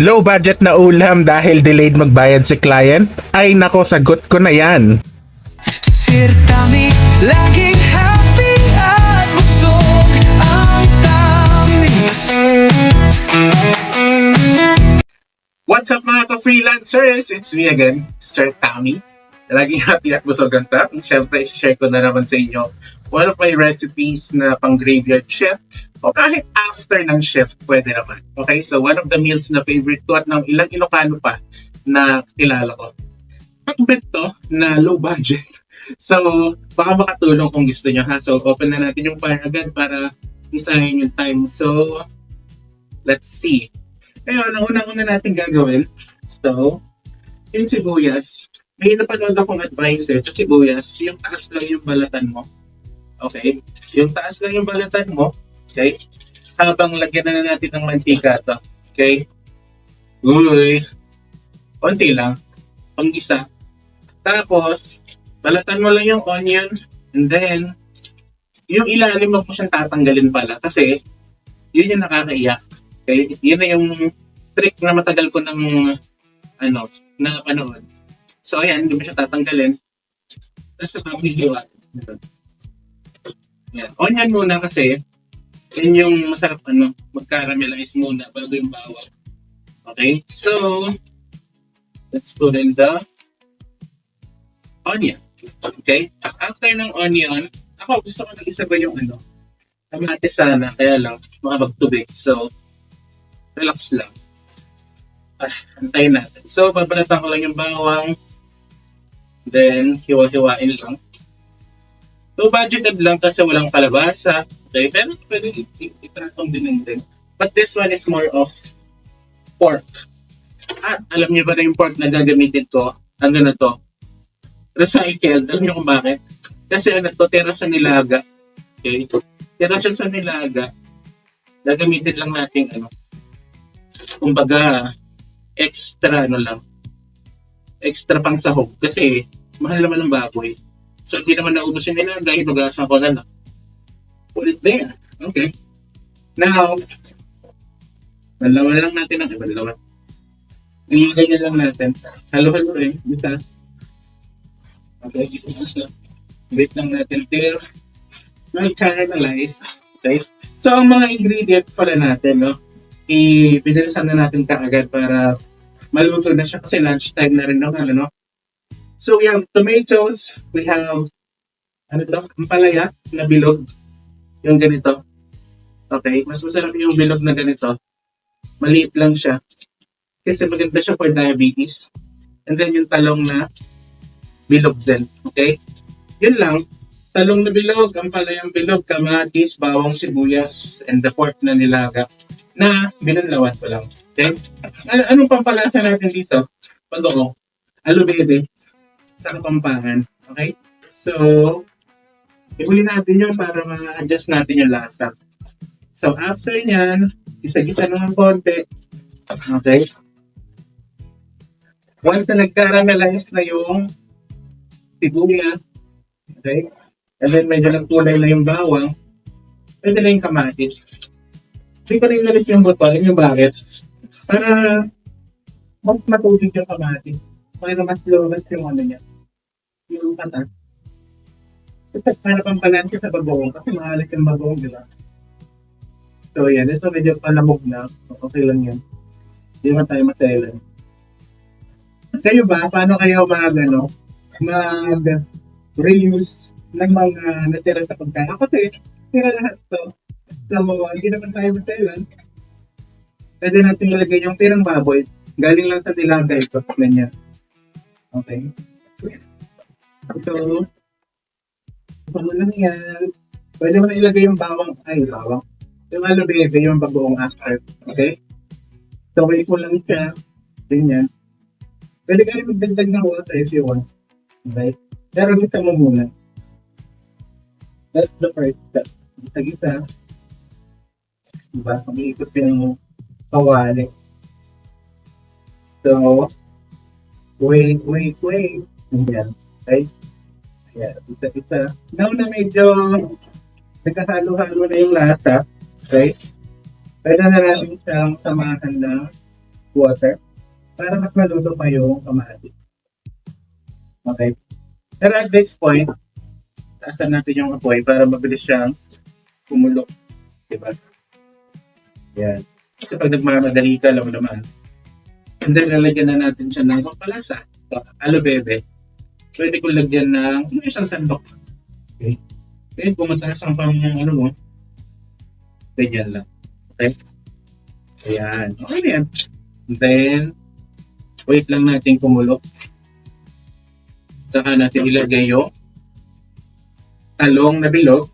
Low budget na ulam dahil delayed magbayad si client? Ay nako, sagot ko na yan. Sir Tami, laging happy at busog ang Tami. What's up mga ka-freelancers? It's me again, Sir Tami. Laging happy at busog ang tap. Siyempre, share ko na naman sa inyo one of my recipes na pang graveyard shift o kahit after ng shift, pwede naman. Okay, so one of the meals na favorite ko at ng ilang Ilocano pa na kilala ko. Pakbet to na low budget. So, baka makatulong kung gusto nyo ha. So, open na natin yung fire agad para isahin yung time. So, let's see. Ngayon, ang unang-una natin gagawin. So, yung sibuyas. May napanood akong advice sa sibuyas, yung taas lang yung balatan mo. Okay? Yung taas lang yung balatan mo. Okay? Habang lagyan na natin ng mantika to. Okay? Uy! Konti lang. Panggisa. Tapos, balatan mo lang yung onion. And then, yung ilalim mo po siyang tatanggalin pala. Kasi, yun yung nakakaiyak. Okay? Yun na yung trick na matagal ko ng napanood. So, ayan, hindi mo siya tatanggalin. Tapos, saka hihiwa. Yan. Onion muna kasi, yun yung masarap, mag-caramelize muna bago yung bawang. Okay? So, let's put in the onion. Okay? After ng onion, ako gusto ko nag-isabay yung kamatis sana, kaya lang, makapagtubig. So, relax lang. Antayin natin. So, babalatan ko lang yung bawang. Then, hiwa-hiwain lang. So, budgeted lang kasi walang kalabasa. Okay? Pero pwede itratong din. But this one is more of pork. Alam niyo ba na yung pork na gagamitin ko? Ano na to? Recycled. Alam niyo kung bakit? Kasi tira sa nilaga. Okay? Tira siya sa nilaga. Gagamitin lang natin kumbaga, extra extra pang sahog. Kasi, mahal naman ng baboy. So, hindi naman naubos yung nilaga, hinugasan ko na lang. Put it there. Okay. Now, balawan lang natin ang balawan. Ilagay na lang natin. Halo-halo rin. Bisa. Okay, isa. Wait lang natin there. Mag-caramelize. Okay. So, ang mga ingredient pala natin, ibinilisan na natin kaagad para maluto na siya kasi lunchtime na rin naman, So, we have tomatoes, we have, ampalaya na bilog, yung ganito. Okay, mas masarap yung bilog na ganito. Maliit lang siya. Kasi maganda siya for diabetes. And then yung talong na bilog din. Okay? Yun lang. Talong na bilog, ampalayang bilog, kamatis, bawang, sibuyas, and the pork na nilaga na binanlawan ko lang. Okay? Anong pampalasa natin dito? Pag-o, alubebe, sa Kapampangan. Okay? So, ihuli natin yun para ma-adjust natin yung lasa. So, after nyan, isa-gisa naman konti. Okay? Once na nag-caramelize na yung sibuyas, okay? And then medyo lang kulay na yung bawang, pwede na yung kamatis. Hindi ko rin nalis yung buto. Alam yung bakit? Para mas matubig yung kamatis. Para mas lowest yung niya. Yung patas. Para pampalansi sa bagoong. Kasi mahalit yung bagoong, di ba? So yan. Ito medyo palamog na. Okay lang yan. Hindi naman tayo maselan. Kayo ba? Paano kayo mag-reuse ng mga natira sa pagkain? Ako tira lahat to. So, hindi naman tayo maselan. Pwede natin ilagay yung pirang baboy. Galing lang sa nilaga ito. Ganyan. Okay. So, paano lang yan? Pwede mo na ilagay yung bawang. Yung alubebe, yung bagoong after. Okay? So, wait mo lang siya. Ganyan. Pwede ka rin magdagdag ng water if you want. Okay? Pero gita mo muna. That's the first step. Gita-gita. Diba? Pag-iikot yung kawali. So, wait. Ganyan. Okay? Ayan, isa-isa. Now na medyo nagkahalo-halo na yung lasa, okay? Pwede na natin siyang samahan na water para mas maluto pa yung kamatis. Okay. Pero at this point, taasan natin yung apoy para mabilis siyang kumulok. Diba? Yan. Kasi pag nagmamadali ka, alam mo naman. And then, lalagyan na natin siya ng pampalasa. So, alo bebe. Pwede ko lagyan ng isang sandok. Okay. Then, kung mataas ang ano mo, ganyan lang. Okay. Ayan. Okay na yan. Then, wait lang natin kumulok. Saka natin ilagay yung talong na bilog.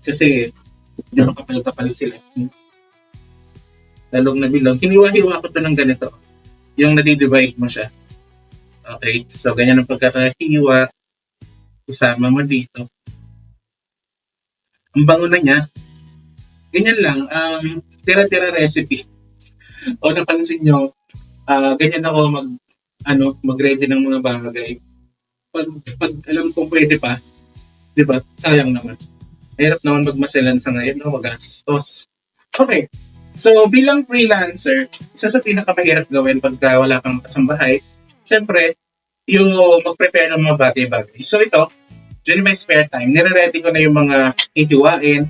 Kasi, yung makapal-kapal sila. Talong na bilog. Hiniwa-hiwa ko ito ng ganito. Yung nadi-divide mo siya. Okay. So, ganyan ang pagkakahiwa. Isama mo dito. Ang bango na niya. Ganyan lang. Tira-tira recipe. O napansin nyo, ganyan ako mag-ready ng mga bagay. Pag alam kong pwede pa, di ba? Sayang naman. Hirap naman magmaselan sa ngayon, no? Magastos. Okay. So, bilang freelancer, isa sa pinakamahirap gawin pagka wala kang kasambahay, syempre, yung mag-prepare ng mga bagay-bagay. So, ito, during my spare time, nire-ready ko na yung mga hihiwain.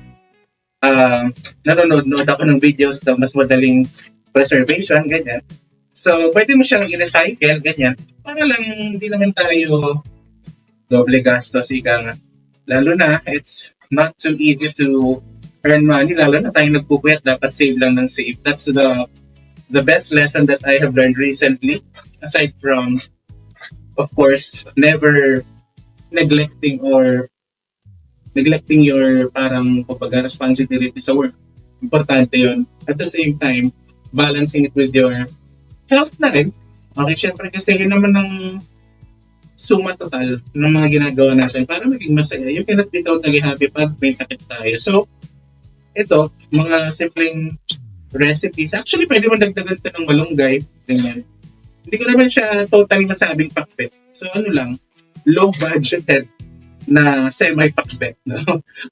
Nanonood ako ng videos na mas madaling preservation, ganyan. So, pwede mo siyang i-recycle, ganyan. Para lang hindi naman tayo doble gastos, ika nga. Lalo na, it's not too easy to earn money. Lalo na tayo nagpupuyat, dapat save lang ng save. That's the best lesson that I have learned recently. Aside from, of course, never neglecting your parang kumbaga responsibility sa work. Importante yun. At the same time, balancing it with your health na rin. Okay, syempre kasi yun naman ang suma total ng mga ginagawa natin para maging masaya. You cannot be totally happy pag may sakit tayo. So, ito, mga simpleng recipes. Actually, pwede mo dagdagan ito ng malunggay. Ganyan. Hindi ko naman siya totally masabing pakbet. So, ano lang, low budgeted na semi-pakbet, no?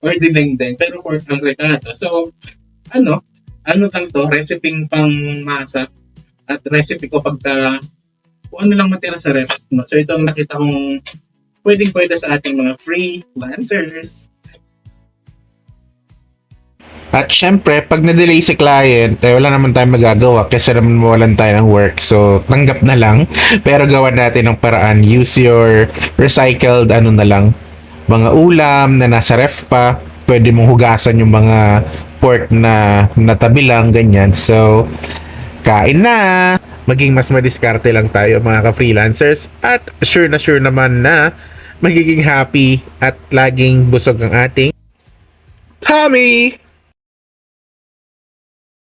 Or dinengdeng, pero pork ang rekado. So, ano lang to, recipe pang masa at recipe ko pagka kung ano lang matira sa ref. No? So, ito ang nakita kong pwedeng-pwede sa ating mga freelancers. At syempre, pag na-delay si client, wala naman tayong magagawa kasi naman mawalan tayo ng work. So, tanggap na lang. Pero gawan natin ng paraan. Use your recycled na lang. Mga ulam na nasa ref pa. Pwede mong hugasan yung mga pork na natabi lang, ganyan. So, kain na! Maging mas madiskarte lang tayo mga ka-freelancers. At sure naman na magiging happy at laging busog ang ating tummy!